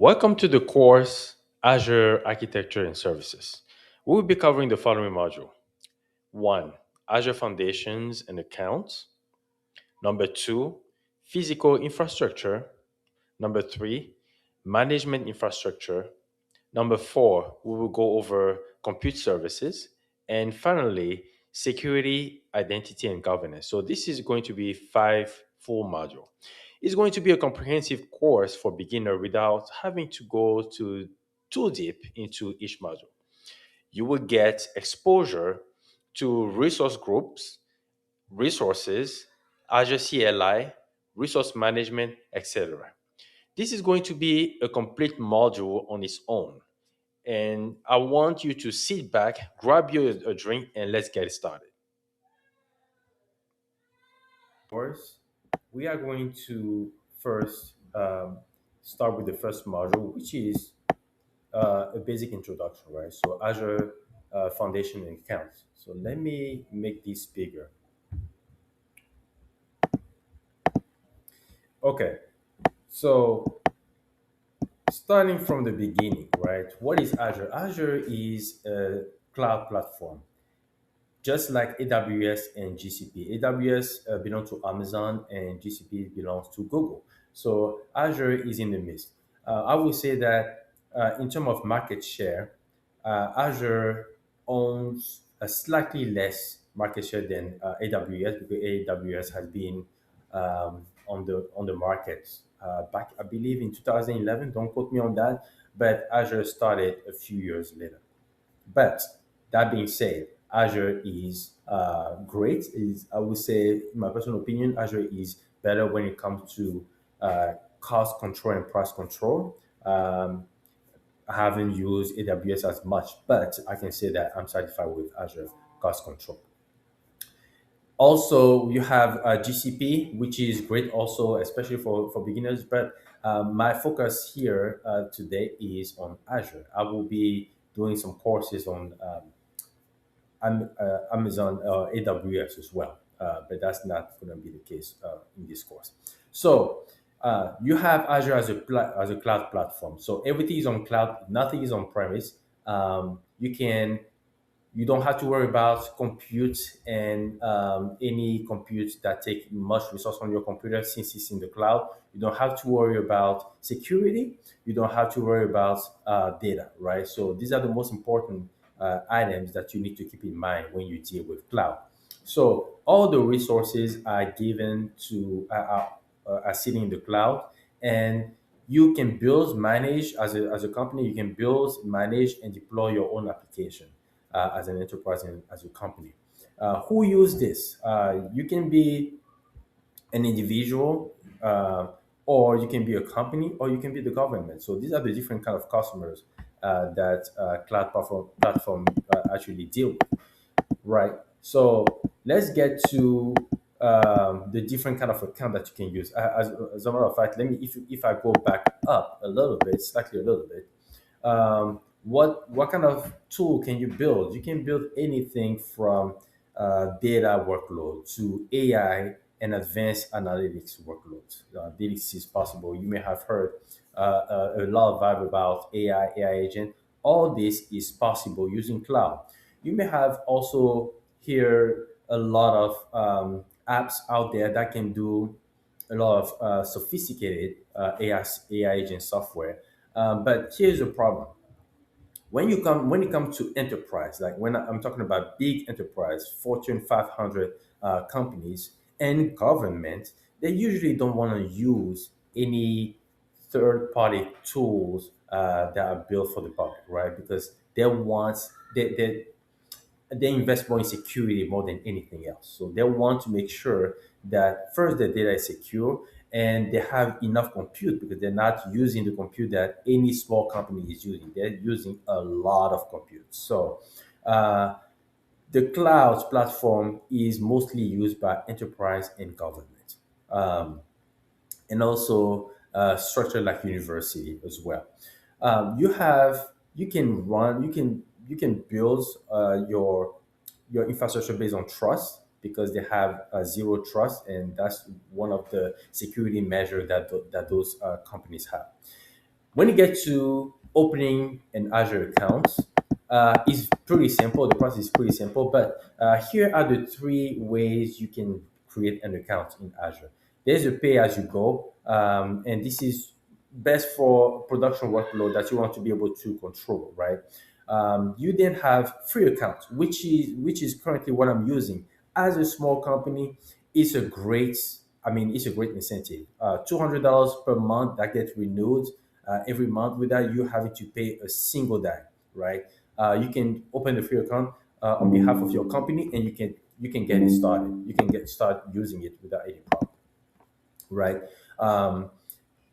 Welcome to the course Azure Architecture and Services. We will be covering the following module. 1. Azure Foundations and Accounts. Number 2, Physical Infrastructure. Number 3, Management Infrastructure. Number 4, we will go over Compute Services. And finally, Security, Identity, and Governance. So this is going to be 5 full module. It's going to be a comprehensive course for beginner without having to go too deep into each module. You will get exposure to resource groups, resources, Azure CLI, resource management, etc. This is going to be a complete module on its own. And I want you to sit back, grab you a drink, and let's get started. Course, we are going to first start with the first module, which is a basic introduction, right? So Azure Foundation and Accounts. So let me make this bigger. Okay, so starting from the beginning, right? What is Azure? Azure is a cloud platform, just like AWS and GCP. AWS belongs to Amazon and GCP belongs to Google. So Azure is in the midst. I would say that in terms of market share, Azure owns a slightly less market share than AWS because AWS has been on the market back, I believe, in 2011. Don't quote me on that, but Azure started a few years later. But that being said, Azure is great. Is I would say, in my personal opinion, Azure is better when it comes to cost control and price control. I haven't used AWS as much, but I can say that I'm satisfied with Azure cost control. Also, you have GCP, which is great also, especially for beginners. But my focus here today is on Azure. I will be doing some courses on Amazon AWS as well. But that's not going to be the case in this course. So you have Azure as a cloud platform. So everything is on cloud, nothing is on premise. You don't have to worry about compute and any compute that take much resource on your computer since it's in the cloud. You don't have to worry about security. You don't have to worry about data, right? So these are the most important items that you need to keep in mind when you deal with cloud. So all the resources are given to are sitting in the cloud, and you can build, manage as a company. You can build, manage, and deploy your own application as an enterprise and as a company. Who use this? You can be an individual, or you can be a company, or you can be the government. So these are the different kind of customers that cloud platform actually deal with, right? So let's get to the different kind of account that you can use. As a matter of fact, let me if I go back up a little bit, slightly a little bit, what kind of tool can you build? You can build anything from data workload to AI and advanced analytics workloads. This is possible. You may have heard a lot of vibe about AI agent. All this is possible using cloud. You may have also hear a lot of apps out there that can do a lot of sophisticated AI agent software. But here's the problem: when it comes to enterprise, like when I'm talking about big enterprise, Fortune 500 companies and government, they usually don't want to use any third party tools that are built for the public, right? Because they invest more in security more than anything else. So they want to make sure that first the data is secure and they have enough compute, because they're not using the compute that any small company is using. They're using a lot of compute. So uh, the cloud platform is mostly used by enterprise and government. And also structure like university as well. You can run, you can build your infrastructure based on trust, because they have zero trust, and that's one of the security measures that those companies have. When you get to opening an Azure account, it's pretty simple. The process is pretty simple, but here are the three ways you can create an account in Azure. There's a pay as you go, and this is best for production workload that you want to be able to control, right? You then have free accounts, which is currently what I'm using. As a small company, it's a great, it's a great incentive. $200 per month that gets renewed every month without you having to pay a single dime, right? You can open the free account on behalf of your company, and you can get it started. You can get start using it without any problem, right? Um,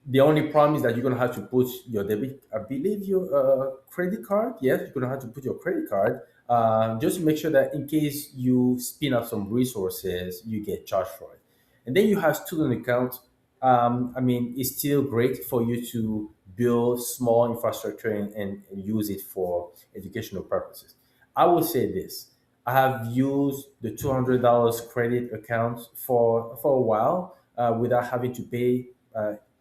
the only problem is that you're gonna have to put your debit, I believe your credit card. Yes, you're gonna have to put your credit card just to make sure that in case you spin up some resources, you get charged for it. And then you have student account. It's still great for you to build small infrastructure and use it for educational purposes. I will say this: I have used the $200 credit account for a while without having to pay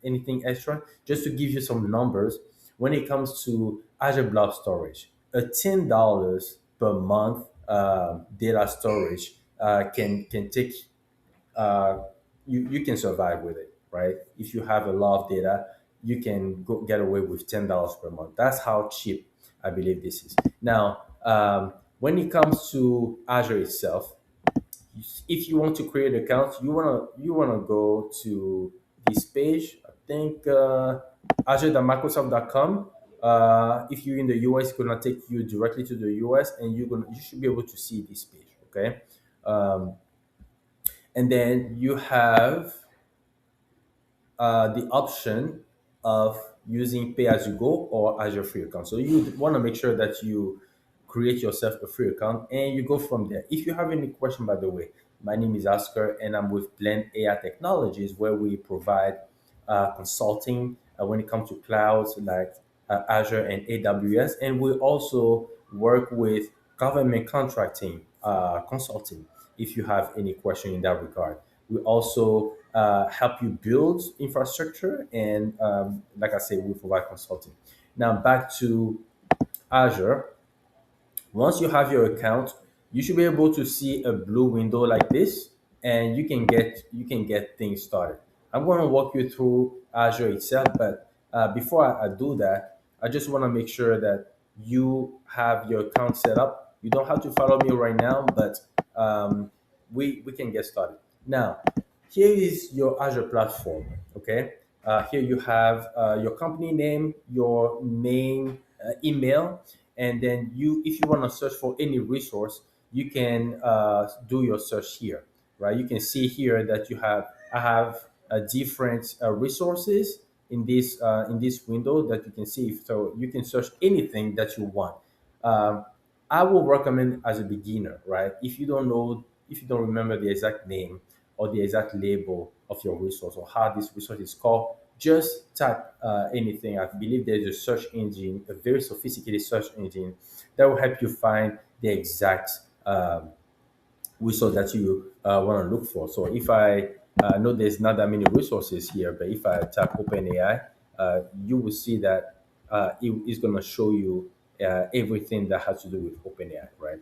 anything extra. Just to give you some numbers, when it comes to Azure Blob Storage, a $10 per month data storage can take you can survive with it, right? If you have a lot of data, you can go get away with $10 per month. That's how cheap I believe this is. Now, when it comes to Azure itself, if you want to create an account, you wanna go to this page. I think Azure.Microsoft.com. If you're in the US, it's gonna take you directly to the US, and you should be able to see this page. Okay, um, and then you have the option of using pay as you go or Azure free account. So you want to make sure that you create yourself a free account and you go from there. If you have any question, by the way, my name is Oscar and I'm with Blend AI Technologies, where we provide consulting when it comes to clouds like Azure and AWS. And we also work with government contracting consulting if you have any question in that regard. We also help you build infrastructure, and like I said, we provide consulting. Now back to Azure. Once you have your account, you should be able to see a blue window like this, and you can get things started. I'm going to walk you through Azure itself, but before I do that, I just want to make sure that you have your account set up. You don't have to follow me right now, but we can get started. Now, here is your Azure platform. Okay, here you have your company name, your main email, and then if you want to search for any resource, you can do your search here, right? You can see here that I have different resources in this window that you can see. So you can search anything that you want. um, I will recommend as a beginner, right? If you don't remember the exact name or the exact label of your resource or how this resource is called, just type anything. I believe there's a search engine, a very sophisticated search engine that will help you find the exact resource that you want to look for. So if I know there's not that many resources here, but if I type OpenAI, you will see that it is going to show you everything that has to do with OpenAI, right?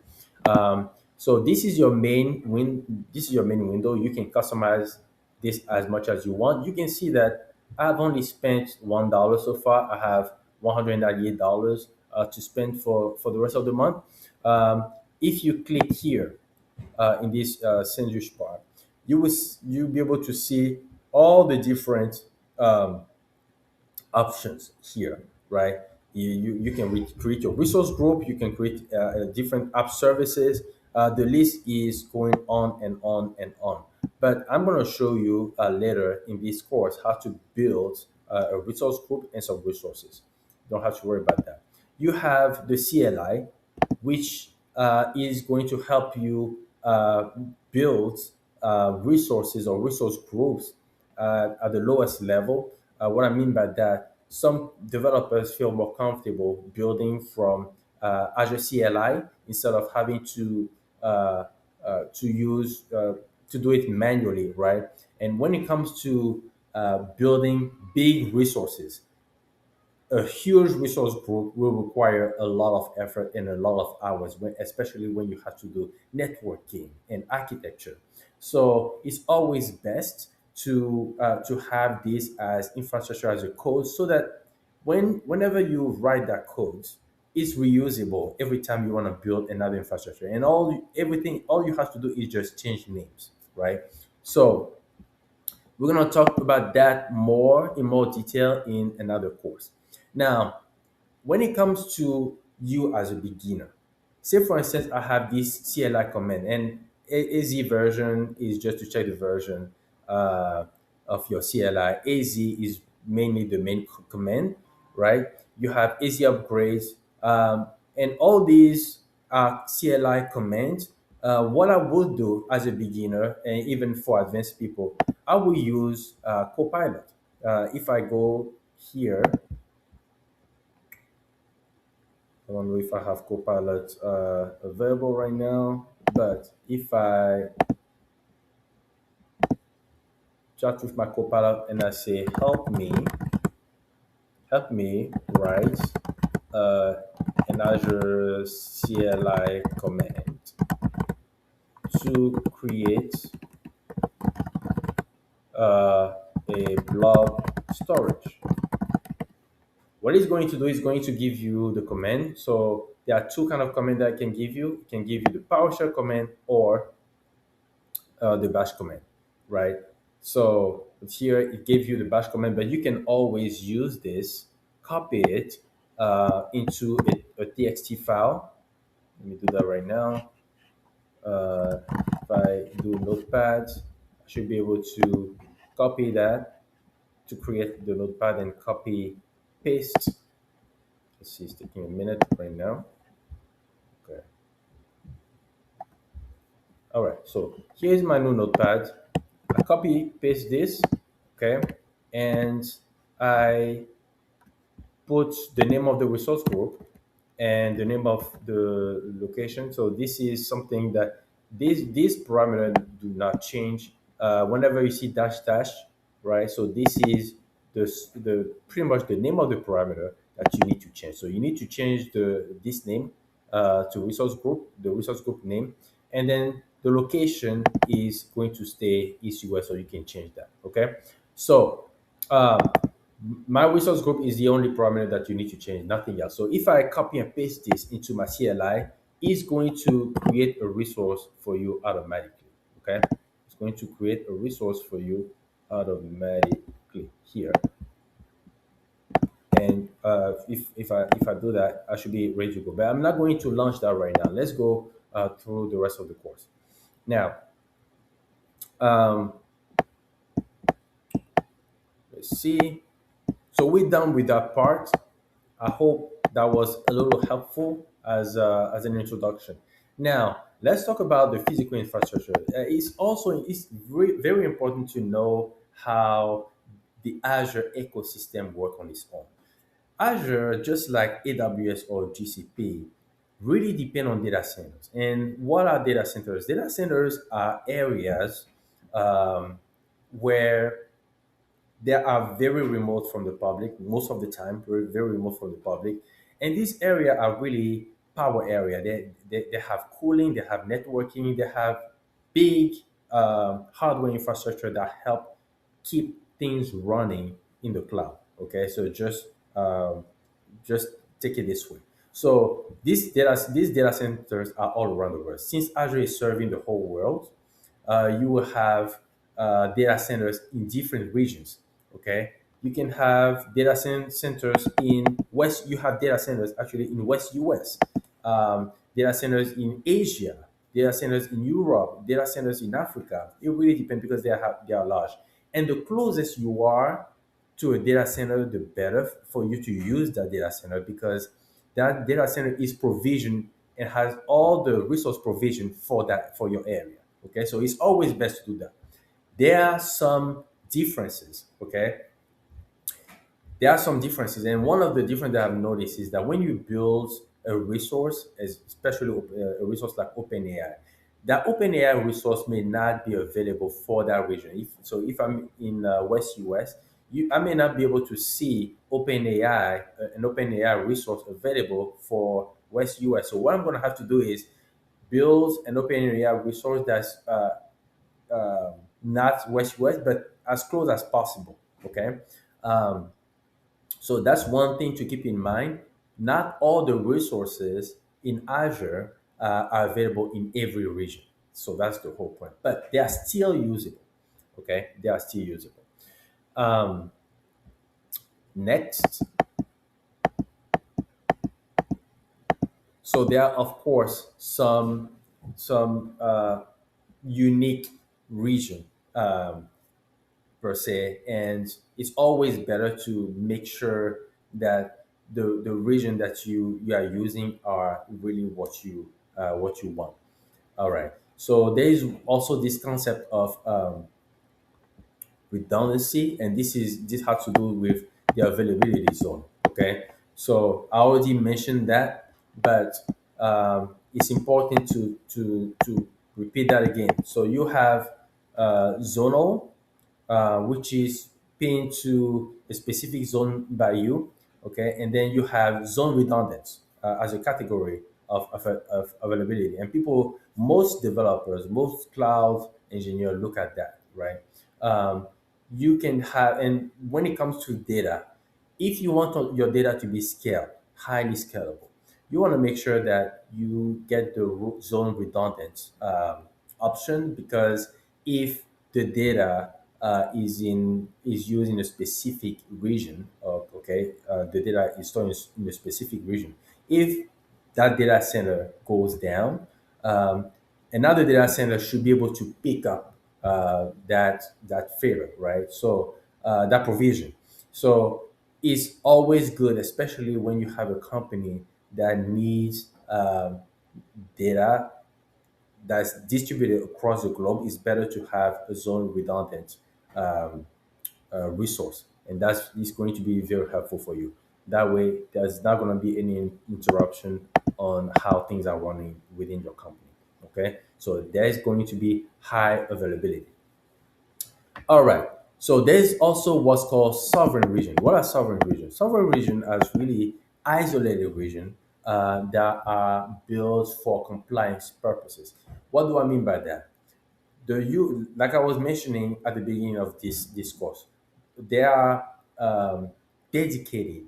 So this is your main window. You can customize this as much as you want. You can see that I've only spent $1 so far. I have $198 to spend for the rest of the month. If you click here in this sandwich bar, you'll be able to see all the different um, options here, right? You can create your resource group, you can create different app services. The list is going on and on and on. But I'm going to show you later in this course how to build a resource group and some resources. Don't have to worry about that. You have the CLI, which is going to help you build resources or resource groups at the lowest level. What I mean by that, some developers feel more comfortable building from Azure CLI instead of having to use to do it manually, right? And when it comes to building big resources, A huge resource group will require a lot of effort and a lot of hours, especially when you have to do networking and architecture. So it's always best to have this as infrastructure as a code, so that whenever you write that code, it's reusable every time you want to build another infrastructure. And all you have to do is just change names, right? So we're going to talk about that more in more detail in another course. Now, when it comes to you as a beginner, say for instance, I have this CLI command, and AZ version is just to check the version uh, of your CLI. AZ is mainly the main command, right? You have AZ upgrades, and all these are CLI commands. What I would do as a beginner, and even for advanced people, I will use Copilot. If I go here, I don't know if I have Copilot available right now, but if I chat with my Copilot and I say, help me write uh, an Azure CLI command to create a blob storage. What it's going to do is going to give you the command. So there are two kind of command that I can give you. It can give you the PowerShell command or the bash command, right? So here it gave you the bash command, but you can always use this, copy it into a txt file. Let me do that right now. If I do Notepad, I should be able to copy that to create the Notepad and copy paste. Let's see, it's taking a minute right now. Okay. All right. So here's my new Notepad. I copy paste this, okay, and I put the name of the resource group and the name of the location. So this is something that this parameter do not change. Whenever you see dash dash, right? So this is the pretty much the name of the parameter that you need to change. So you need to change this name to resource group, the resource group name, and then the location is going to stay East US, so you can change that. Okay, so. Um, my resource group is the only parameter that you need to change, nothing else. So if I copy and paste this into my CLI, it's going to create a resource for you automatically. Okay, it's going to create a resource for you automatically here. And if I do that, I should be ready to go. But I'm not going to launch that right now. Let's go through the rest of the course. Now, um, let's see. So we're done with that part. I hope that was a little helpful as an introduction. Now, let's talk about the physical infrastructure. It's very important to know how the Azure ecosystem work on its own. Azure, just like AWS or GCP, really depend on data centers. And what are data centers? Data centers are areas um, where they are very remote from the public most of the time, very remote from the public, and these areas are really power area. They have cooling, they have networking, they have big hardware infrastructure that help keep things running in the cloud. Okay, so just take it this way. So these data centers are all around the world. Since Azure is serving the whole world, you will have data centers in different regions. Okay, you can have centers in West. You have data centers actually in West US, data centers in Asia, data centers in Europe, data centers in Africa. It really depends because they are large. And the closest you are to a data center, the better for you to use that data center, because that data center is provisioned and has all the resource provision for that for your area. Okay, so it's always best to do that. There are some differences. Okay, there are some differences, and one of the differences that I've noticed is that when you build a resource, especially a resource like OpenAI, that OpenAI resource may not be available for that region. If I'm in West US, I may not be able to see OpenAI, an OpenAI resource available for West US. So what I'm going to have to do is build an OpenAI resource that's not West US, but as close as possible. Okay. Um, so that's one thing to keep in mind. Not all the resources in Azure are available in every region. So that's the whole point. But they are still usable. Okay, they are still usable. Um, Next, so there are of course some unique region um, per se, and it's always better to make sure that the region that you are using are really what you want. All right. So there is also this concept of redundancy, and this has to do with the availability zone. Okay, so I already mentioned that, but it's important to repeat that again. So you have zonal, which is pinned to a specific zone by you. Okay, and then you have zone redundant as a category of availability. And people, most developers, most cloud engineers look at that, right? Um, you can have, and when it comes to data, if you want your data to be scaled, highly scalable, you want to make sure that you get the zone redundant option, because if the data is used in a specific region, okay, the data is stored in a specific region. If that data center goes down, um, another data center should be able to pick up that favor, right? So that provision. So it's always good, especially when you have a company that needs data that's distributed across the globe. It's better to have a zone redundant um, resource, and that's is going to be very helpful for you. That way, there's not going to be any interruption on how things are running within your company. Okay, so there is going to be high availability. All right. So there's also what's called sovereign region. What are sovereign regions? Sovereign region are really isolated region that are built for compliance purposes. What do I mean by that? The you Like I was mentioning at the beginning of this discourse, there are dedicated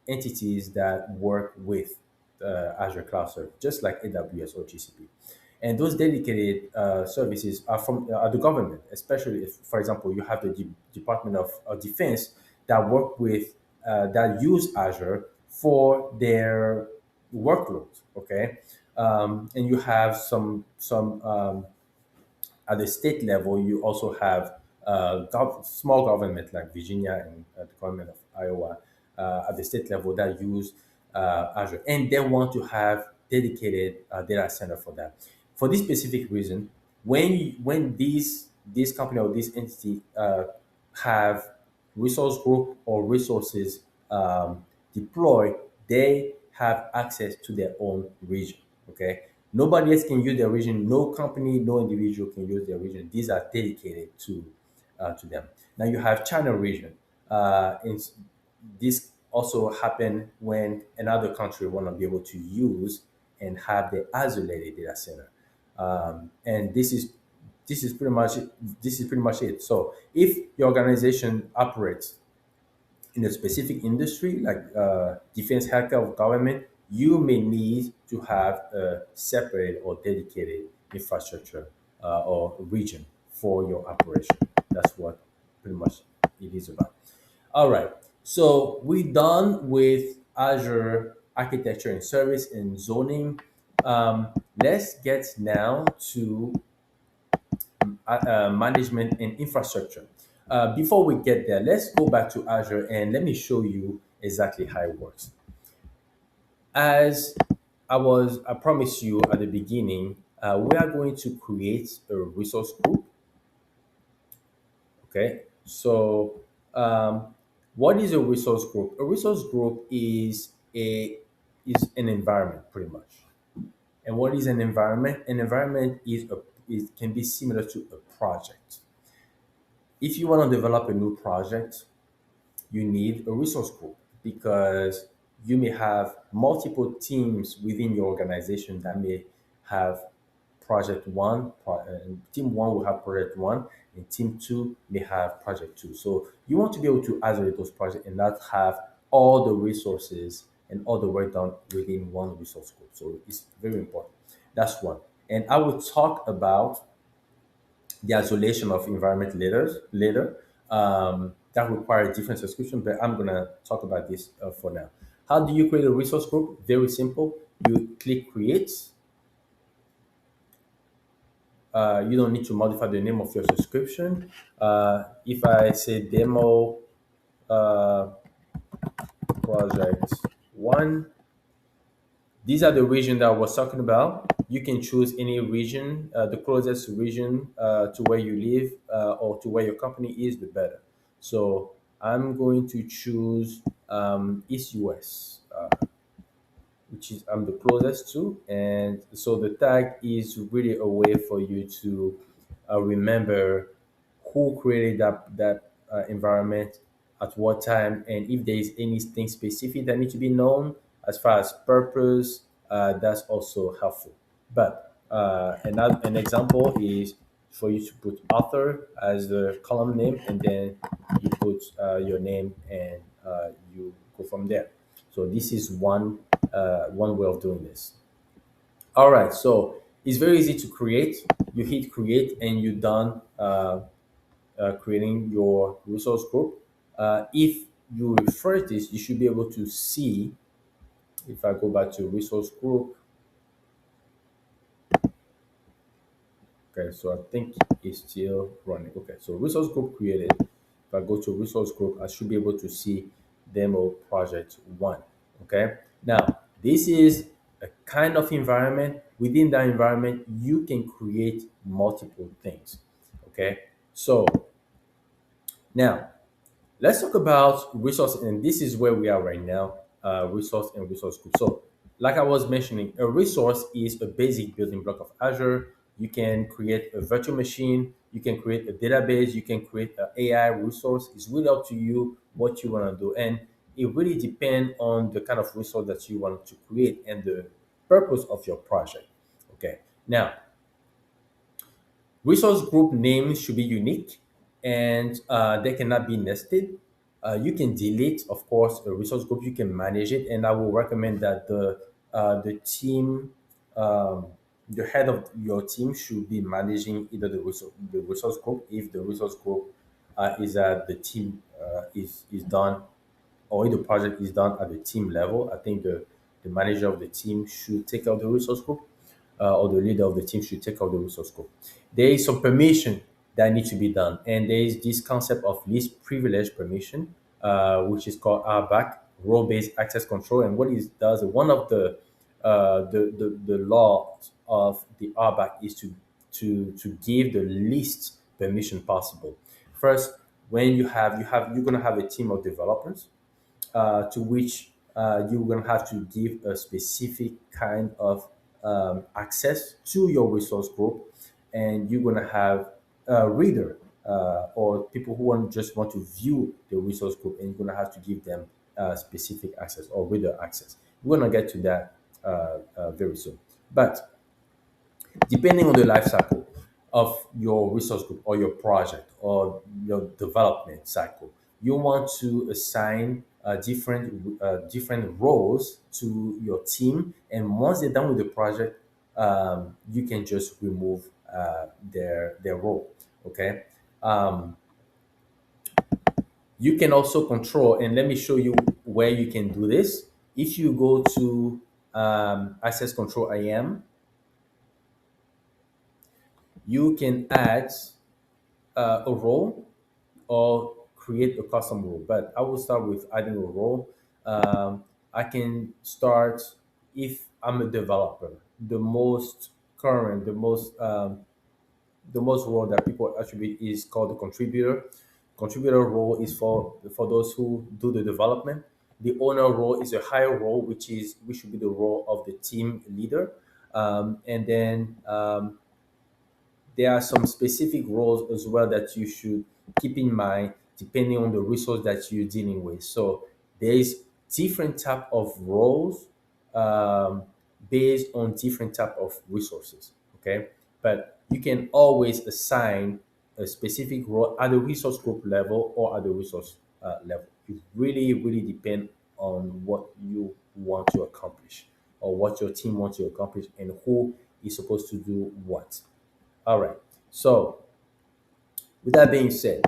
entities that work with Azure Cloud Service, just like AWS or GCP. And those dedicated services are from the government, especially if, for example, you have the Department of Defense that work with that use Azure for their workloads. Okay, and you have some at the state level, you also have small government like Virginia and the government of Iowa at the state level that use Azure, and they want to have dedicated data center for that. For this specific reason, when these company or this entity have resource group or resources deployed, they have access to their own region. Okay, nobody else can use their region. No company, no individual can use their region. These are dedicated to them. Now you have channel region. And this also happen when another country want to be able to use and have the isolated data center. And this is pretty much it. So if your organization operates in a specific industry like defense, healthcare, or government, you may need to have a separate or dedicated infrastructure or region for your operation. That's what pretty much it is about. All right. So we're done with Azure architecture and service and zoning. Let's get now to management and infrastructure. Before we get there, let's go back to Azure and let me show you exactly how it works. As I promised you at the beginning, we are going to create a resource group. Okay, so what is a resource group? A resource group is an environment, pretty much. And what is an environment? An environment is can be similar to a project. If you want to develop a new project, you need a resource group because you may have multiple teams within your organization that may have project one, team one will have project one, and team two may have project two. So you want to be able to isolate those projects and not have all the resources and all the work done within one resource group. So it's very important. That's one. And I will talk about the isolation of environment later. That require a different subscription, but I'm gonna talk about this for now. How do you create a resource group? Very simple. You click create. You don't need to modify the name of your subscription. If I say demo uh, project one, these are the region that I was talking about. You can choose any region, the closest region to where you live or to where your company is, the better. So I'm going to choose East US, which is I'm the closest to, and so the tag is really a way for you to remember who created that environment at what time, and if there is anything specific that needs to be known as far as purpose, that's also helpful. But an example is for you to put author as the column name, and then you put your name, and you go from there. So this is one way of doing this. All right, so it's very easy to create. You hit create, and you're done creating your resource group. If you refresh this, you should be able to see. If I go back to resource group, okay, so I think it's still running. Okay, so resource group created. If I go to resource group, I should be able to see demo project one. Okay, now this is a kind of environment. Within that environment, you can create multiple things. Okay, so now let's talk about resource, and this is where we are right now. Resource and resource group. So, like I was mentioning, a resource is a basic building block of Azure. You can create a virtual machine. You can create a database. You can create an AI resource. It's really up to you what you want to do, and it really depends on the kind of resource that you want to create and the purpose of your project. Okay. Now, resource group names should be unique and they cannot be nested. You can delete, of course, a resource group. You can manage it, and I will recommend that the team, the head of your team, should be managing either the resource group if the resource group is at the team is done, or if the project is done at the team level. I think the manager of the team should take out the resource group, or the leader of the team should take out the resource group. There is some permission that needs to be done, and there is this concept of least privilege permission, which is called RBAC, role-based access control. And what it does, one of the laws of the RBAC is to give the least permission possible. First, when you're gonna have a team of developers to which you're going to have to give a specific kind of access to your resource group, and you're going to have a reader or people who just want to view the resource group, and you're going to have to give them specific access or reader access. We're going to get to that very soon. But depending on the life cycle of your resource group or your project or your development cycle, you want to assign different roles to your team. And once they're done with the project, you can just remove their role. Okay. Um, you can also control, and let me show you where you can do this. If you go to access control IAM, you can add a role or create a custom role. But I will start with adding a role. I can start if I'm a developer. The most current, the most role that people attribute is called the contributor. Contributor role is for those who do the development. The owner role is a higher role, which should be the role of the team leader. And then there are some specific roles as well that you should keep in mind depending on the resource that you're dealing with. So there is different type of roles um, based on different type of resources. Okay, but you can always assign a specific role at the resource group level or at the resource level. It really depends on what you want to accomplish or what your team wants to accomplish and who is supposed to do what. All right. So with that being said,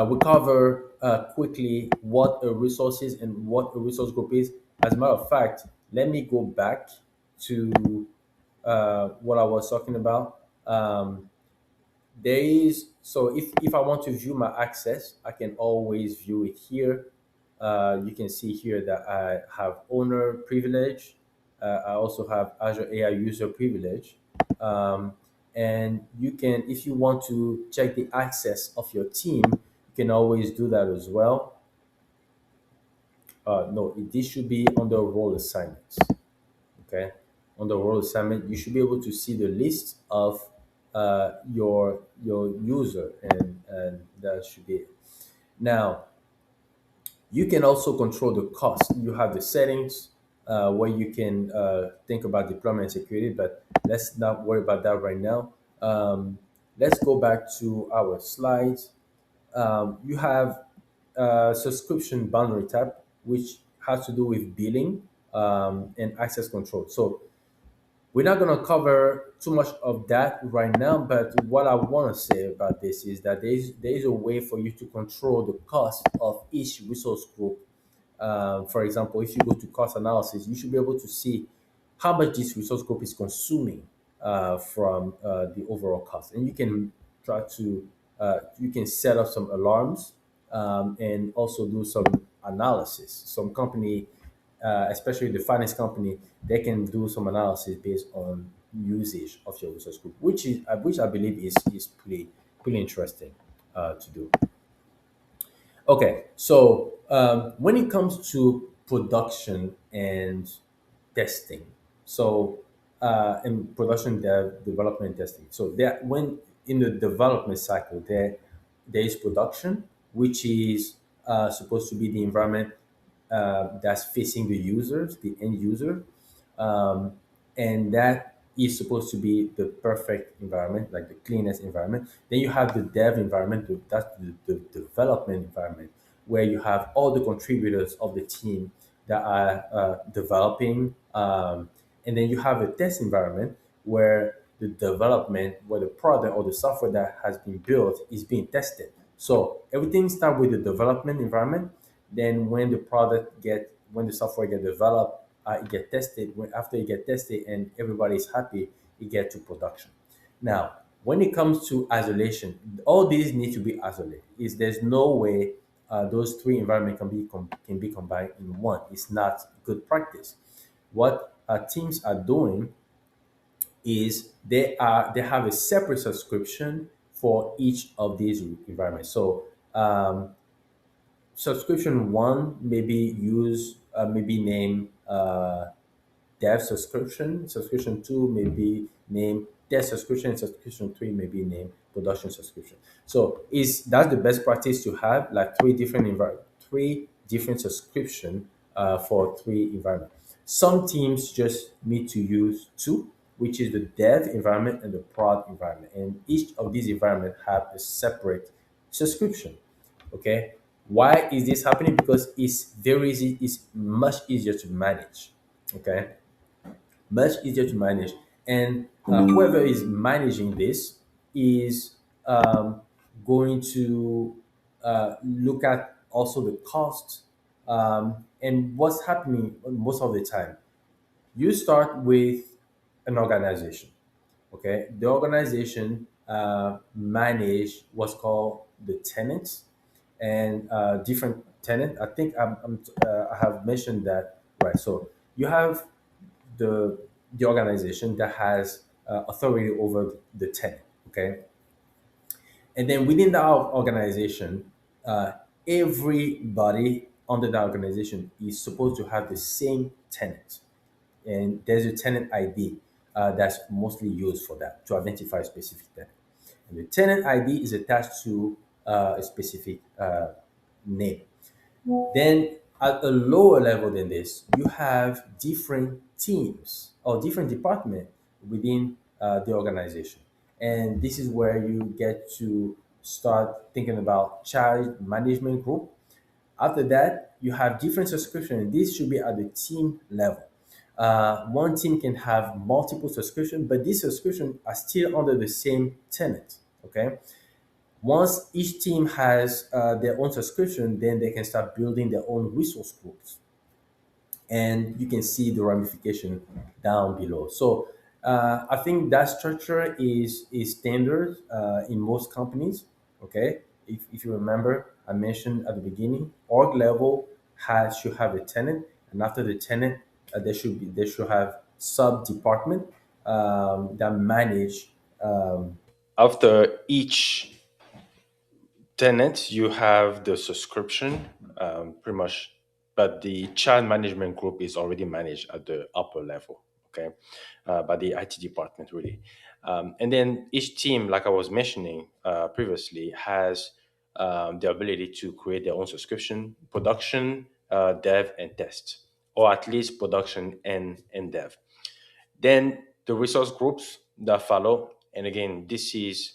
we cover quickly what a resource is and what a resource group is. As a matter of fact, let me go back to what I was talking about. There is, so if I want to view my access, I can always view it here. You can see here that I have owner privilege. I also have Azure AI user privilege. Um, and you can, if you want to check the access of your team, you can always do that as well. No, this should be under role assignments. Okay, on the role assignment you should be able to see the list of your user, and that should be it. Now you can also control the cost. You have the settings where you can think about deployment and security, but let's not worry about that right now. Let's go back to our slides. You have subscription boundary tab, which has to do with billing and access control. So we're not going to cover too much of that right now, but what I want to say about this is that there is a way for you to control the cost of each resource group. For example, if you go to cost analysis, you should be able to see how much this resource group is consuming from the overall cost, and you can try to you can set up some alarms and also do some analysis. Some company, especially the finance company, they can do some analysis based on usage of your resource group, which I believe is pretty interesting to do. Okay, so when it comes to production and testing, so in production development testing, so there when in the development cycle there is production, which is supposed to be the environment that's facing the users, the end user, um, and that is supposed to be the perfect environment, like the cleanest environment. Then you have the dev environment, that's the development environment, where you have all the contributors of the team that are developing, and then you have a test environment where the development, where the product or the software that has been built is being tested. So everything starts with the development environment. Then when the software get developed, it get tested. After it get tested and everybody is happy, it get to production. Now, when it comes to isolation, all these need to be isolated. Is there's no way those three environments can be combined in one. It's not good practice. What teams are doing is they have a separate subscription for each of these environments. So subscription one maybe maybe name dev subscription. Subscription two may be named dev subscription. Subscription three may be named production subscription. So is that's the best practice to have like three different subscription for three environment. Some teams just need to use two, which is the dev environment and the prod environment, and each of these environment have a separate subscription. Okay, why is this happening? Because it's very easy. It's much easier to manage. Okay, much easier to manage. And whoever is managing this is going to look at also the cost and what's happening most of the time. You start with an organization. Okay, the organization manage what's called the tenants and different tenant. I think I have mentioned that, right. So you have the the organization that has authority over the tenant. Okay, and then within that organization, everybody under that organization is supposed to have the same tenant, and there's a tenant ID that's mostly used for that to identify a specific tenant. And the tenant ID is attached to a specific name. Then at a lower level than this, you have different teams or different departments within the organization. And this is where you get to start thinking about child management group. After that, you have different subscription. This should be at the team level. One team can have multiple subscription, but these subscriptions are still under the same tenant. Okay. Once each team has their own subscription, then they can start building their own resource groups, and you can see the ramification down below. So I think that structure is standard in most companies. Okay, if you remember, I mentioned at the beginning, org level has should have a tenant, and after the tenant, they should have sub department that manage. After each tenant, you have the subscription, pretty much, but the child management group is already managed at the upper level, okay, by the IT department, really. And then each team, like I was mentioning previously, has the ability to create their own subscription, production, dev, and test, or at least production and dev. Then the resource groups that follow, and again, this is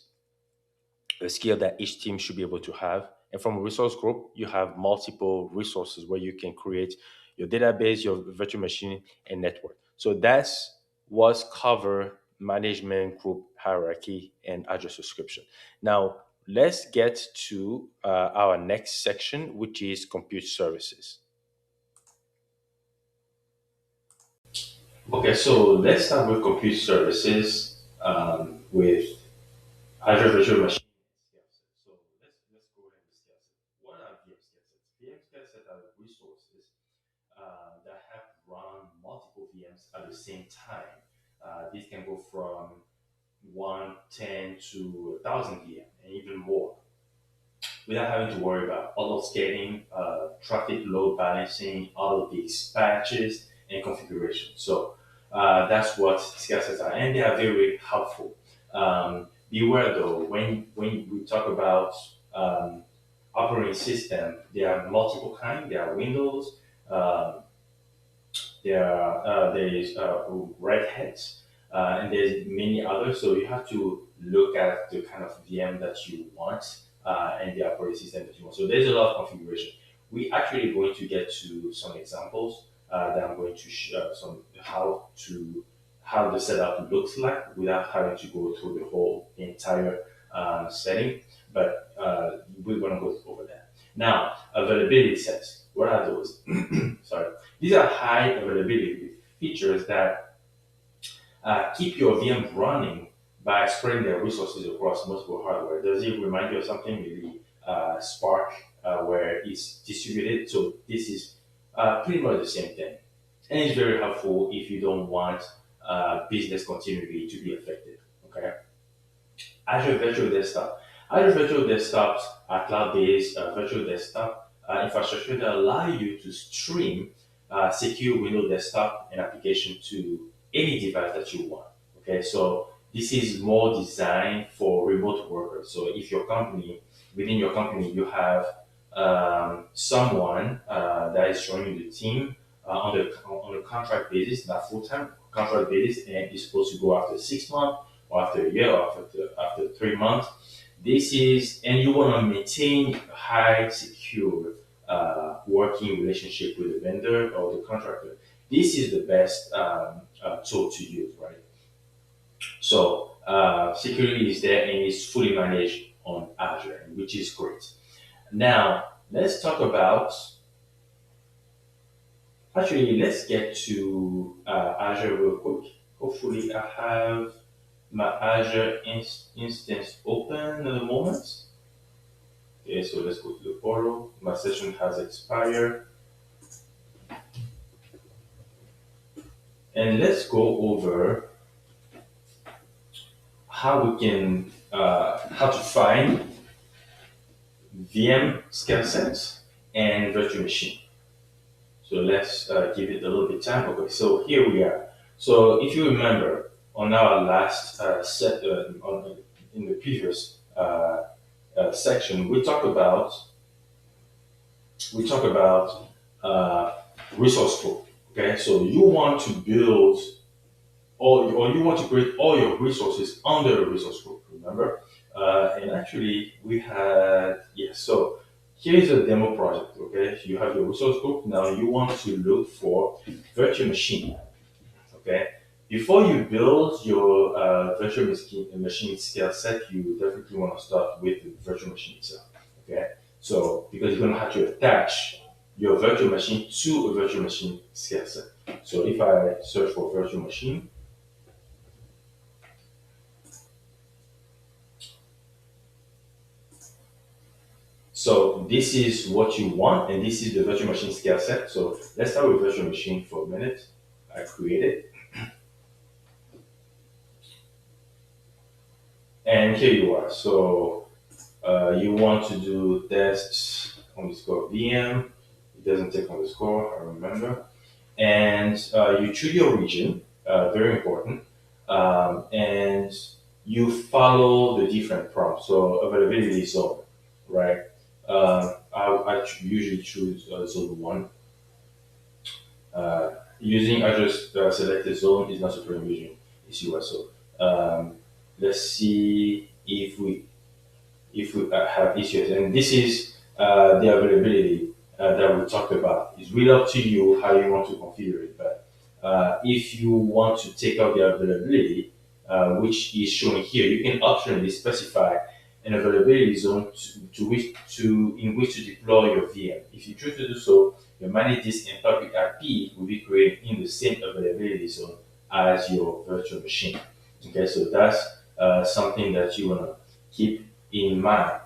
a skill that each team should be able to have. And from a resource group, you have multiple resources where you can create your database, your virtual machine, and network. So that's what's cover management group hierarchy and Azure subscription. Now, let's get to our next section, which is compute services. Okay, so let's start with compute services with Azure Virtual Machine. So let's go ahead and discuss it. What are VM scale sets? VM scale sets are resources that have run multiple VMs at the same time. These can go from 110 to 1,000 VM and even more without having to worry about auto scaling, traffic load balancing, auto dispatches, and configuration. So that's what scale sets are, and they are very helpful. Beware though, when we talk about operating system, there are multiple kinds. There are Windows, um, there is Red Hat, and there's many others. So you have to look at the kind of VM that you want and the operating system that you want. So there's a lot of configuration. We actually going to get to some examples that I'm going to some how the setup looks like without having to go through the whole entire setting. But we're going to go over that. Now, availability sets. What are those? Sorry. These are high availability features that keep your VM running by spreading their resources across multiple hardware. Does it remind you of something, maybe Spark, where it's distributed? So this is pretty much the same thing. And it's very helpful if you don't want business continuity to be affected. Okay. Azure Virtual Desktop. Azure Virtual Desktops are cloud-based virtual desktop infrastructure that allow you to stream secure Windows desktop and application to any device that you want. Okay, so this is more designed for remote workers. So if your company, within your company, you have someone that is joining the team on a contract basis, not full-time contract basis, and is supposed to go after 6 months or after a year or after 3 months. This is, and you want to maintain a high secure working relationship with the vendor or the contractor. This is the best tool to use, right? So security is there and it's fully managed on Azure, which is great. Now let's talk about. Actually, let's get to Azure real quick. Hopefully, I have my Azure instance open at the moment. Okay, so let's go to the portal. My session has expired. And let's go over how to find VM scale sets and virtual machine. So let's give it a little bit time. Okay, so here we are. So if you remember on our last in the previous section, we talked about we talk about resource group. Okay, so you want to build all, or you want to create all your resources under a resource group. Remember, and actually we had yes. So here's a demo project. Okay, you have your resource group. Now you want to look for virtual machine. Okay, before you build your machine skill set, you definitely want to start with the virtual machine itself. Okay, so because you're going to have to attach your virtual machine to a virtual machine skill set. So if I search for virtual machine, so this is what you want, and this is the virtual machine skill set. So let's start with virtual machine for a minute. I create it, and here you are. So you want to do test underscore VM. It doesn't take underscore, I remember. And you choose your region, very important. And you follow the different prompts. So availability zone, right? Usually choose zone one. Using Azure selected zone is not super vision, it's US. So let's see if we have issues. And this is the availability that we talked about. It's really up to you how you want to configure it. But if you want to take out the availability, which is shown here, you can optionally specify an availability zone in which to deploy your VM. If you choose to do so, your managed disk and public IP will be created in the same availability zone as your virtual machine. Okay, so that's something that you want to keep in mind,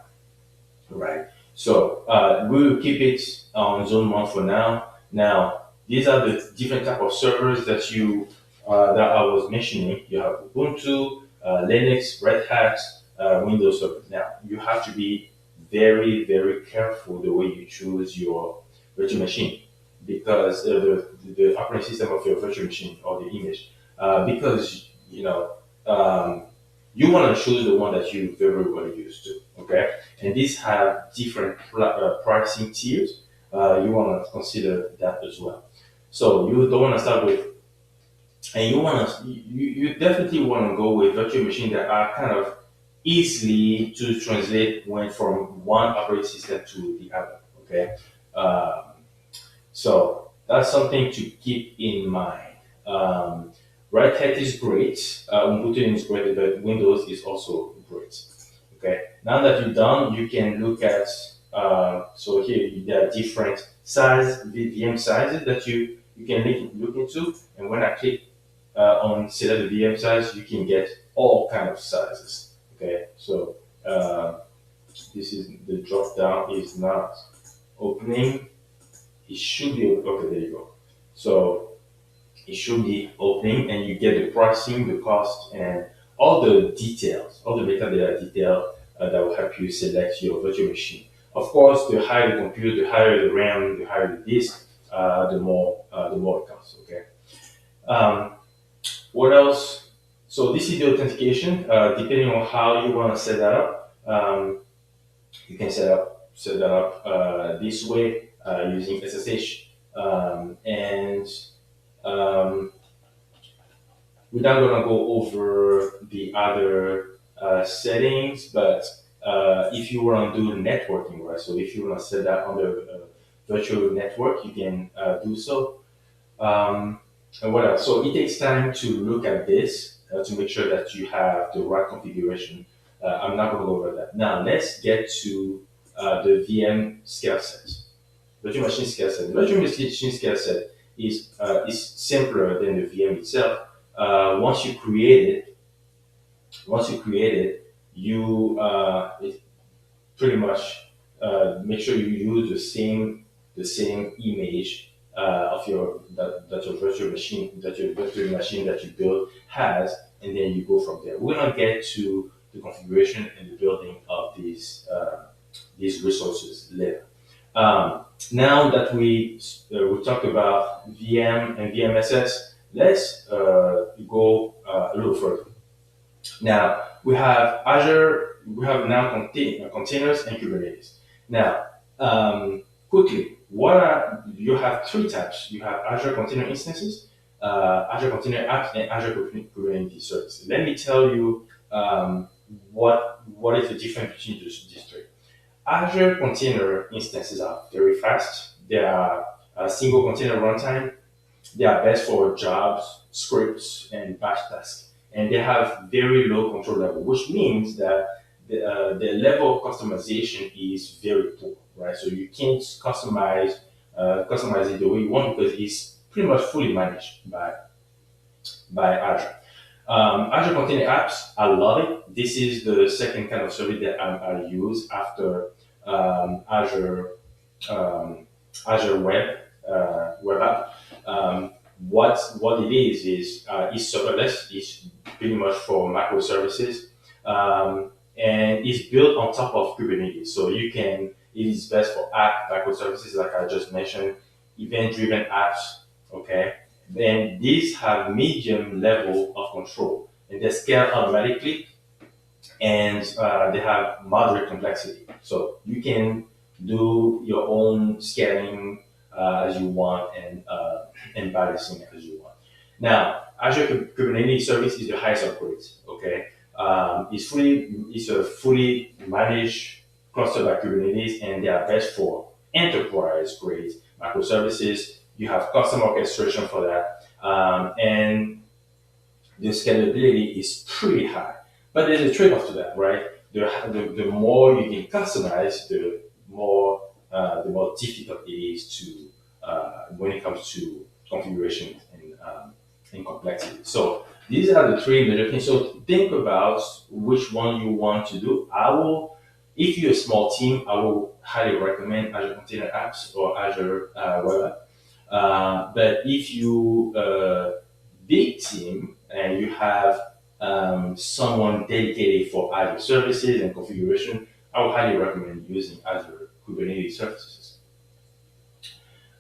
right? So we will keep it on zone one for now. Now, these are the different type of servers that I was mentioning. You have Ubuntu, Linux, Red Hat, Windows Server. Now, you have to be very, very careful the way you choose your virtual machine because the operating system of your virtual machine or the image, because you want to choose the one that you very well used to. Okay, and these have different pricing tiers. You want to consider that as well. So you don't want to start with, and you definitely want to go with virtual machines that are kind of easily to translate when from one operating system to the other. Okay, so that's something to keep in mind. Red Hat is great, Ubuntu is great, but Windows is also great. Okay, now that you're done, you can look at, so here there are different VM sizes that you can look into. And when I click on select the VM size, you can get all kind of sizes. Okay, so this is the drop down is not opening. It should be okay. There you go. So it should be opening, and you get the pricing, the cost, and all the details, all the metadata detail that will help you select your virtual machine. Of course, the higher the computer, the higher the RAM, the higher the disk, the more it costs. Okay. Um, what else? So this is the authentication. Depending on how you want to set that up, you can set that up this way using SSH, and um, we're not gonna go over the other settings, but if you want to do networking, right? So if you want to set that on the virtual network, you can do so. Um, and what else? So it takes time to look at this to make sure that you have the right configuration. I'm not going to go over that. Now let's get to the VM scale set, virtual machine scale set. The virtual machine scale set is simpler than the VM itself. Once you create it, you it pretty much make sure you use the same image of your virtual machine that you build has, and then you go from there. We're gonna get to the configuration and the building of these resources later. Now that we talked about VM and VMSS, let's go a little further. Now we have Azure. We have now containers and Kubernetes. Now, quickly, you have three types. You have Azure Container Instances, Azure Container Apps, and Azure Kubernetes Services. Let me tell you what is the difference between these three. Azure Container Instances are very fast. They are a single container runtime. They are best for jobs, scripts, and batch tasks. And they have very low control level, which means that the level of customization is very poor, right? So you can't customize it the way you want because it's pretty much fully managed by Azure. Azure Container Apps, I love it. This is the second kind of service that I use after Azure Azure Web App. What it is it's serverless. It's pretty much for microservices, and it's built on top of Kubernetes. So you can it is best for app microservices, like I just mentioned, event-driven apps. Okay, then these have medium level of control, and they scale automatically, and they have moderate complexity. So you can do your own scaling as you want and balancing as you want. Now, Azure Kubernetes Service is the highest upgrade. Okay, it's a fully managed cluster by Kubernetes, and they are best for enterprise grade microservices. You have custom orchestration for that, and the scalability is pretty high. But there's a trade-off to that, right? The more you can customize, the more difficult it is to when it comes to configuration and complexity. So these are the three major things. So think about which one you want to do. If you're a small team, I will highly recommend Azure Container Apps or Azure Web App. But if you big team and you have someone dedicated for Azure services and configuration, I would highly recommend using Azure Kubernetes services.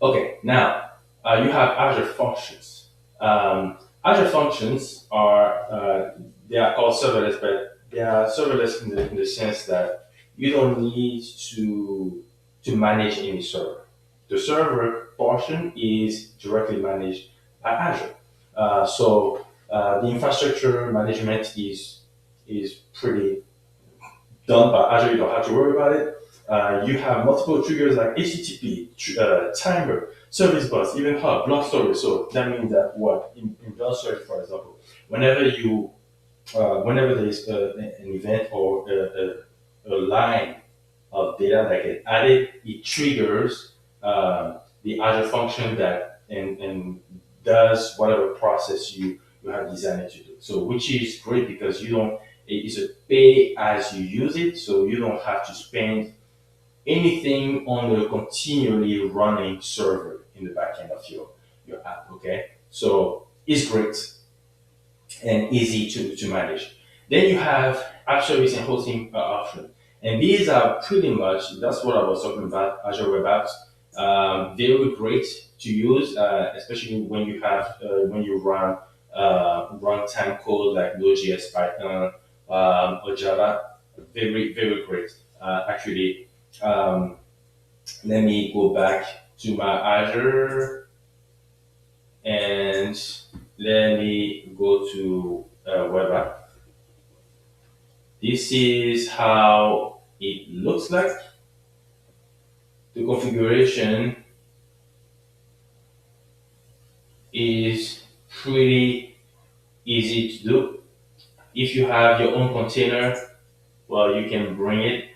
Okay, now you have Azure Functions. Azure Functions they are called serverless, but they are serverless in the sense that you don't need to manage any server. The server portion is directly managed by Azure. The infrastructure management is pretty done by Azure. You don't have to worry about it. You have multiple triggers like HTTP, timer, service bus, even hub, block storage. So that means that in block storage, for example, whenever there is an event or a line of data that get added, it triggers the Azure function that and does whatever process you have designed it to do. So which is great because it's a pay as you use it, so you don't have to spend anything on the continually running server in the back end of your app. Okay, so it's great and easy to manage. Then you have app service and hosting option. And these are pretty much, that's what I was talking about, Azure Web Apps. Very great to use, especially when you run runtime code like Node.js, Python, or Java. Very, very great. Let me go back to my Azure and let me go to web app. This is how it looks like. The configuration is pretty easy to do. If you have your own container, well, you can bring it.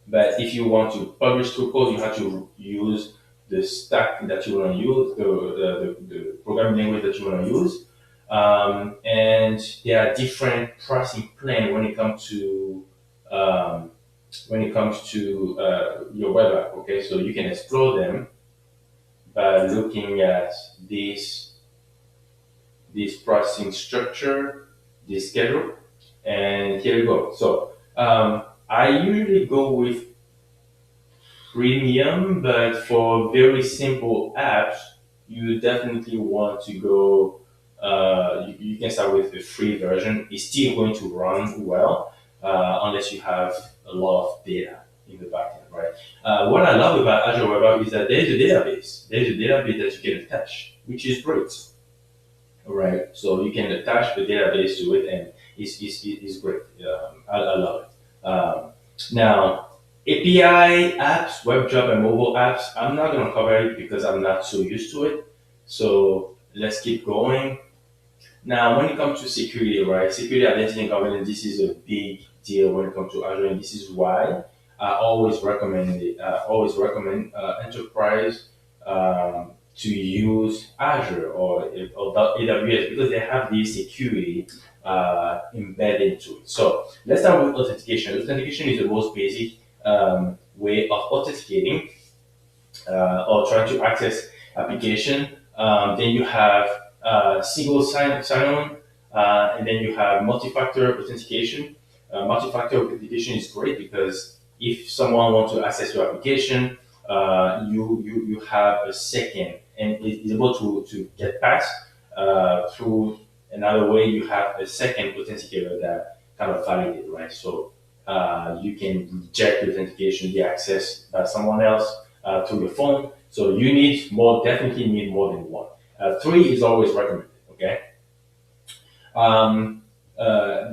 But if you want to publish through code, you have to use the stack that you want to use, the programming language that you want to use. And there are different pricing plan when it comes to your web app. Okay, so you can explore them by looking at this pricing structure, this schedule, and here we go. So I usually go with premium, but for very simple apps, you definitely want to go. You can start with the free version. It's still going to run well unless you have a lot of data in the backend, right? What I love about Azure Web App is that there's a database. There's a database that you can attach, which is great, right? So you can attach the database to it, and it's great. I love it. Now, API apps, web job, and mobile apps, I'm not going to cover it because I'm not so used to it. So let's keep going. Now, when it comes to security, right? Security, identity, and governance, this is a big deal when it comes to Azure, and this is why I always recommend it. I always recommend enterprise to use Azure or AWS because they have this security embedded into it. So let's start with authentication. Authentication is the most basic way of authenticating or trying to access application. Then you have single sign-on, and then you have multi-factor authentication. Multi-factor authentication is great because if someone wants to access your application, you have a second, and it is able to get past through another way. You have a second authenticator that kind of validate, right? So you can reject the authentication, the access by someone else through your phone. So you need more, definitely need more than one. Three is always recommended. Okay.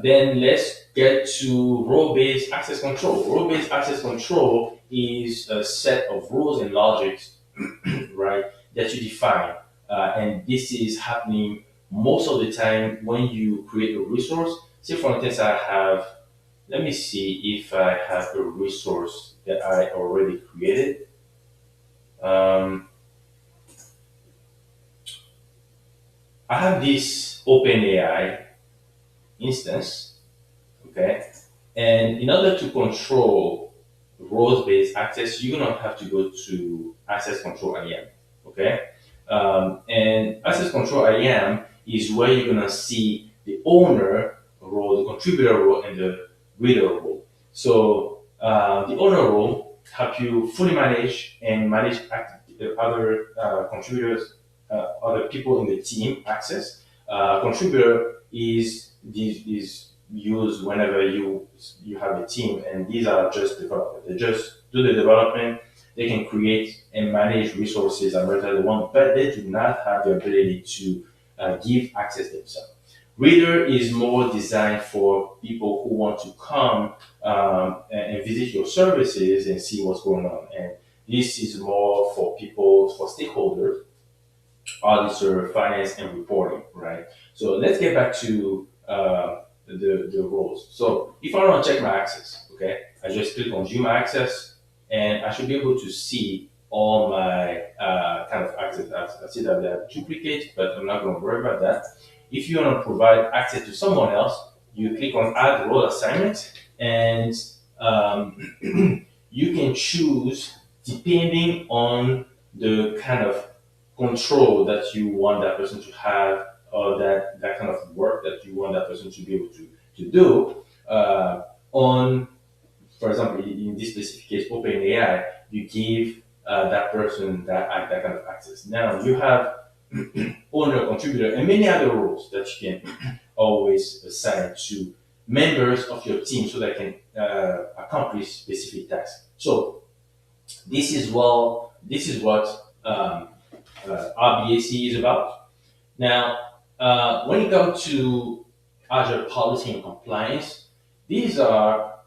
Then let's get to role-based access control. Role-based access control is a set of rules and logics, right, that you define, and this is happening most of the time when you create a resource. Say, for instance, I have. Let me see if I have a resource that I already created. Um, I have this OpenAI instance, okay? And in order to control roles-based access, you're gonna have to go to access control IAM, okay? And access control IAM is where you're gonna see the owner role, the contributor role, and the reader role. So the owner role help you fully manage and manage the other contributors, other people in the team access. Contributor is used whenever you have a team, and these are just developers. They just do the development. They can create and manage resources and the one, but they do not have the ability to give access themselves. Reader is more designed for people who want to come and visit your services and see what's going on. And this is more for people, for stakeholders, auditor, finance, and reporting, right? So let's get back to the roles. So if I want to check my access, okay, I just click on view my access, and I should be able to see all my kind of access. I see that there are duplicates, but I'm not going to worry about that. If you want to provide access to someone else, you click on add role assignment, and you can choose depending on the kind of control that you want that person to have, or that kind of work that you want that person to be able to do on, for example, in this specific case, OpenAI, you give that person that kind of access. Now you have owner, contributor, and many other roles that you can always assign to members of your team so they can accomplish specific tasks. So this is what RBAC is about. Now, when it comes to Azure policy and compliance, these are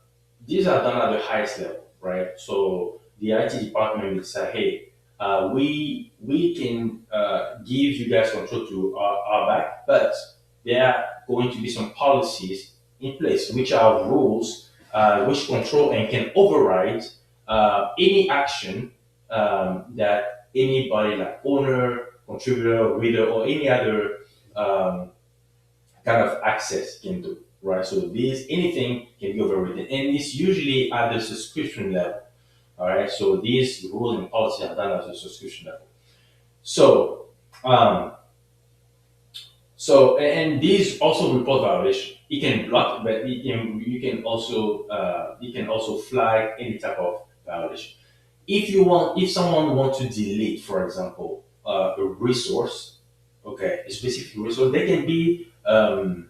done at the highest level, right? So the IT department will say, hey, we can give you guys control to our back, but there are going to be some policies in place, which are rules which control and can override any action that anybody like owner, contributor, reader, or any other kind of access can do, right? So these anything can be overridden, and it's usually at the subscription level. All right, so these rules and policies are done at the subscription level. So, and these also report violation. It can block, but you can also flag any type of violation. If someone wants to delete, for example, a resource, okay, a specific resource, there can be a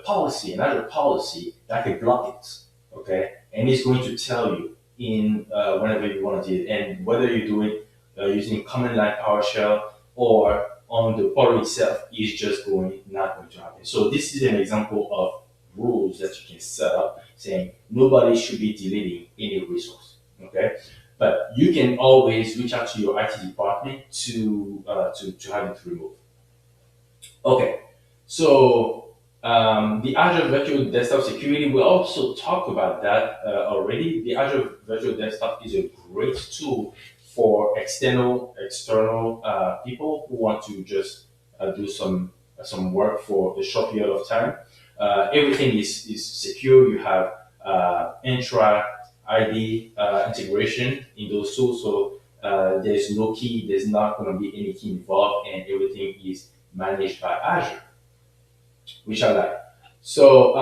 policy, another policy that can block it. okay? And it's going to tell you in whenever you want to do it, and whether you do it using command line PowerShell or on the portal itself is just going not going to happen. So this is an example of rules that you can set up saying nobody should be deleting any resource, okay? But you can always reach out to your IT department to have it removed. Okay, so the Azure Virtual Desktop Security, we also talked about that already. The Azure Virtual Desktop is a great tool for external people who want to just do some work for a short period of time. Everything is secure. You have intra ID integration in those tools, so there's no key. There's not going to be any key involved, and everything is managed by Azure, which I like. So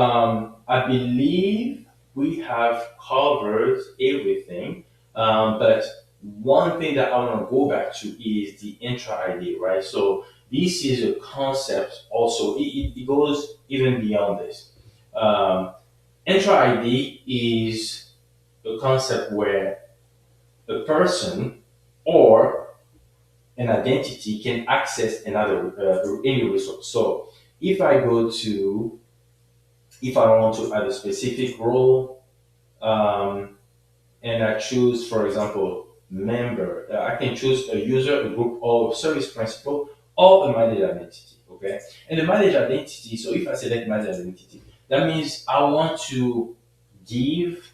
I believe we have covered everything, but one thing that I want to go back to is the intra ID, right? So this is a concept also, it goes even beyond this. Um, intra ID is a concept where a person or an identity can access another any resource. So if I go to, if I want to add a specific role, um, and I choose, for example, member, I can choose a user, a group, or a service principal, or a managed identity. Okay, and the managed identity. So if I select managed identity, that means I want to give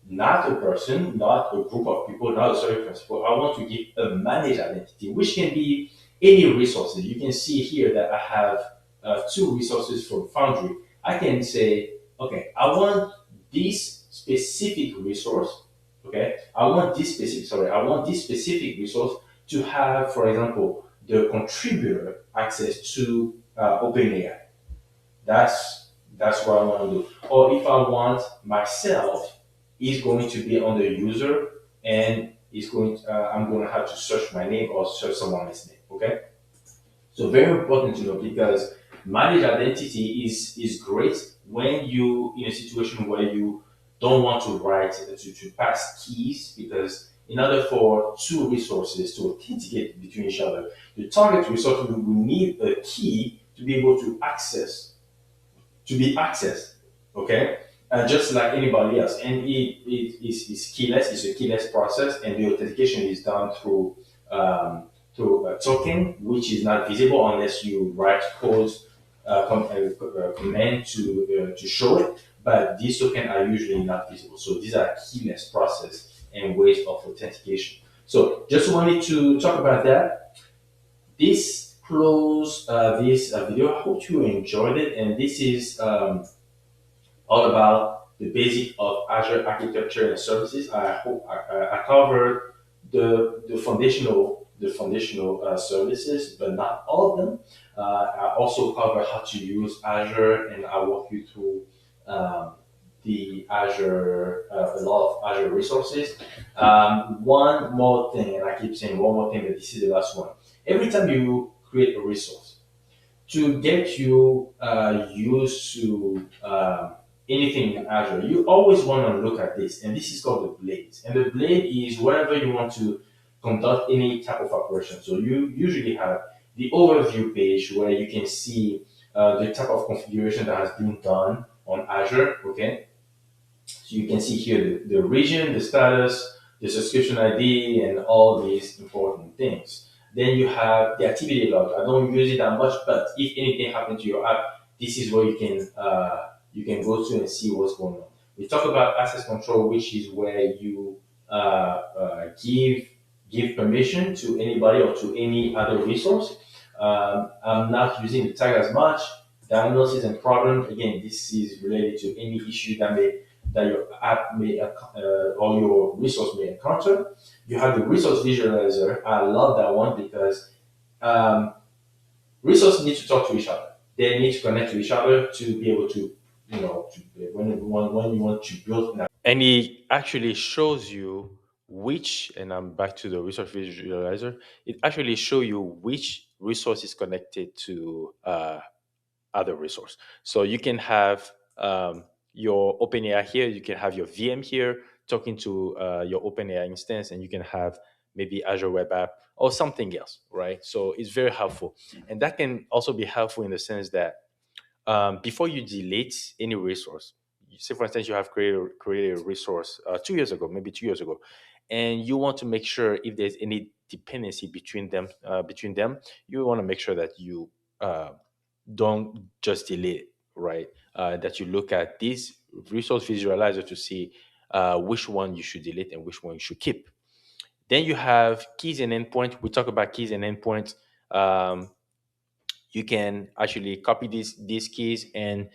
not a person, not a group of people, not a service principal. I want to give a managed identity, which can be any resources. You can see here that I have two resources from Foundry. I can say, okay, I want this specific resource. Okay, I want this specific resource to have, for example, the contributor access to OpenAI. That's what I want to do. Or if I want myself, is going to be on the user, and is going. I'm going to have to search my name or search someone else's name. Okay. So very important to know, because managed identity is great when you in a situation where you don't want to write to pass keys, because in order for two resources to authenticate between each other, the target resource will need a key to be able to be accessed, okay? Just like anybody else. And is keyless, it's a keyless process, and the authentication is done through a token, which is not visible unless you write codes, command to show it. But these tokens are usually not visible. So these are keyless process and ways of authentication. So just wanted to talk about that. This close this video. I hope you enjoyed it, and this is all about the basic of Azure architecture and services. I hope I covered the foundational services, but not all of them. I also cover how to use Azure, and I walk you through the Azure, a lot of Azure resources. One more thing, and I keep saying one more thing, but this is the last one. Every time you create a resource, to get you used to anything in Azure, you always want to look at this, and this is called the blade. And the blade is wherever you want to conduct any type of operation. So you usually have the overview page where you can see the type of configuration that has been done on Azure. Okay, so you can see here the region, the status, the subscription ID, and all these important things. Then you have the activity log. I don't use it that much, but if anything happens to your app, this is where you can go to and see what's going on. We talk about access control, which is where you give permission to anybody or to any other resource. I'm not using the tag as much. Diagnosis and problem. Again, this is related to any issue that your app may or your resource may encounter. You have the resource visualizer. I love that one because um, resources need to talk to each other. They need to connect to each other to be able to, when you want to build an. And it actually shows you which, and I'm back to the resource visualizer. It actually show you which resource is connected to other resource. So you can have your OpenAI here, you can have your VM here talking to your OpenAI instance, and you can have maybe Azure Web App or something else, right? So it's very helpful. And that can also be helpful in the sense that before you delete any resource, say for instance, you have created a resource 2 years ago, maybe 2 years ago, and you want to make sure if there's any dependency between them, you want to make sure that you uh, don't just delete it, right? That you look at this resource visualizer to see which one you should delete and which one you should keep. Then you have keys and endpoint. We talk about keys and endpoints. Um, you can actually copy these keys and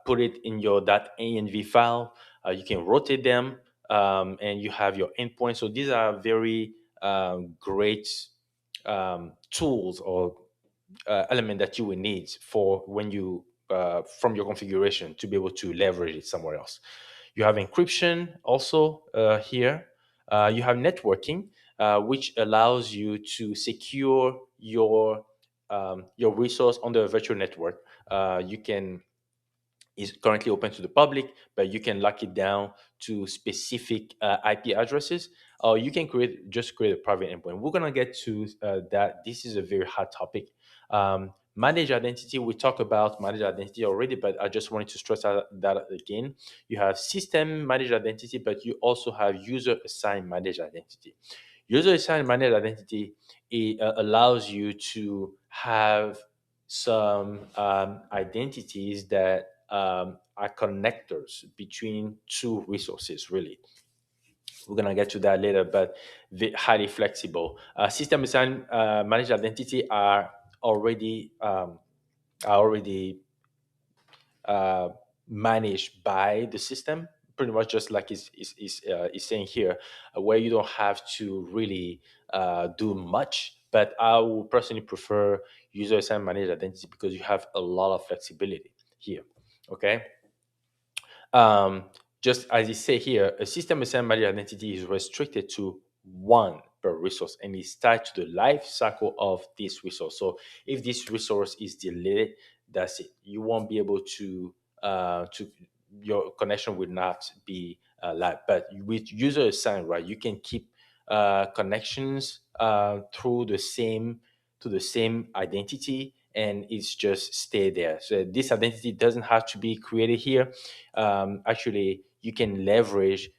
put it in your .env file. You can rotate them, and you have your endpoint. So these are very great tools or element that you will need for when you from your configuration to be able to leverage it somewhere else. You have encryption also here. You have networking, which allows you to secure your resource on the virtual network. You can is currently open to the public, but you can lock it down to specific IP addresses, or you can create a private endpoint. We're gonna get to that. This is a very hot topic. Managed identity. We talked about managed identity already, but I just wanted to stress out that again. You have system managed identity, but you also have user assigned managed identity. User assigned managed identity, it allows you to have some identities that are connectors between two resources, really. We're going to get to that later, but highly flexible. System assigned managed identity are already uh, managed by the system, pretty much just like is saying here, where you don't have to really do much. But I would personally prefer user assigned managed identity because you have a lot of flexibility here. Okay. Um, just as you say here, a system assigned managed identity is restricted to one per resource and is tied to the life cycle of this resource. So if this resource is deleted, that's it. You won't be able to your connection will not be live. But with user assigned, right, you can keep connections through the same identity, and it's just stay there. So this identity doesn't have to be created here. Actually, you can leverage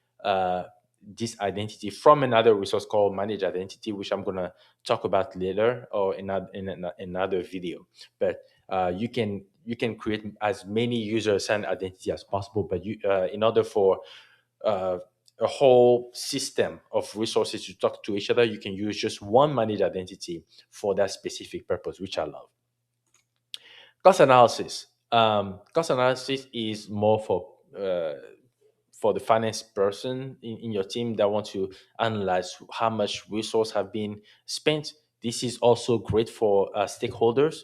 this identity from another resource called managed identity, which I'm gonna talk about later or in another video. But you can create as many user assigned identity as possible. But in order for uh, a whole system of resources to talk to each other, you can use just one managed identity for that specific purpose, which I love. Cost analysis. Cost analysis is more for the finance person in your team that want to analyze how much resource have been spent. This is also great for stakeholders.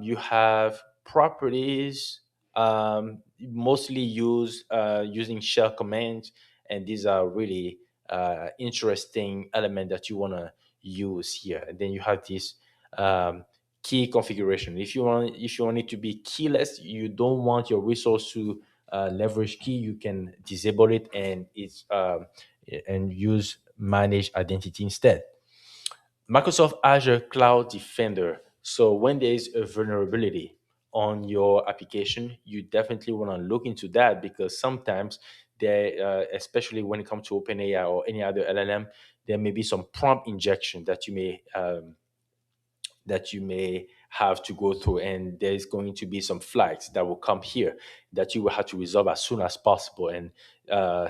You have properties mostly using shell commands, and these are really interesting element that you want to use here. And then you have this um, key configuration. If you want it to be keyless, you don't want your resource to leverage key, you can disable it and use manage identity instead. Microsoft Azure Cloud Defender. So when there is a vulnerability on your application, you definitely want to look into that because sometimes there, especially when it comes to OpenAI or any other LLM, there may be some prompt injection that you may have to go through, and there's going to be some flags that will come here that you will have to resolve as soon as possible. And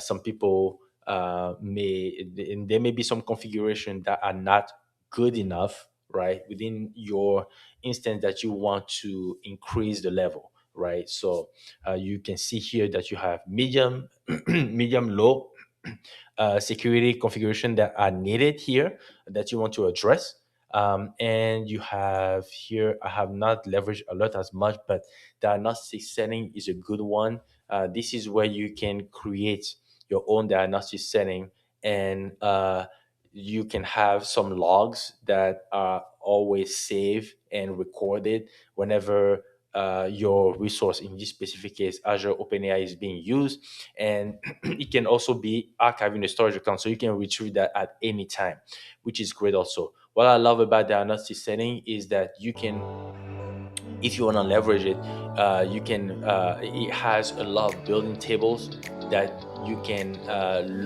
some people and there may be some configuration that are not good enough, right, within your instance that you want to increase the level, right? So you can see here that you have medium, medium, low security configuration that are needed here that you want to address. And you have here, I have not leveraged alert as much, but diagnostic setting is a good one. This is where you can create your own diagnostic setting, and you can have some logs that are always saved and recorded whenever your resource, in this specific case Azure OpenAI, is being used. And it can also be archived in the storage account, so you can retrieve that at any time, which is great. Also, what I love about the analysis setting is that you can, if you want to leverage it, you can. It has a lot of building tables that you can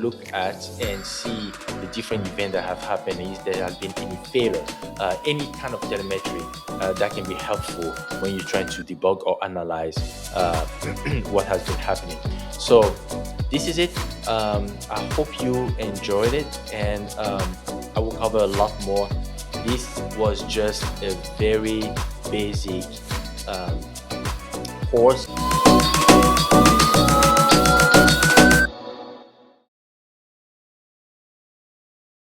look at and see the different events that have happened. Is there has been any failure, any kind of telemetry that can be helpful when you're trying to debug or analyze what has been happening. So this is it. I hope you enjoyed it, and I will cover a lot more. This was just a very basic um, course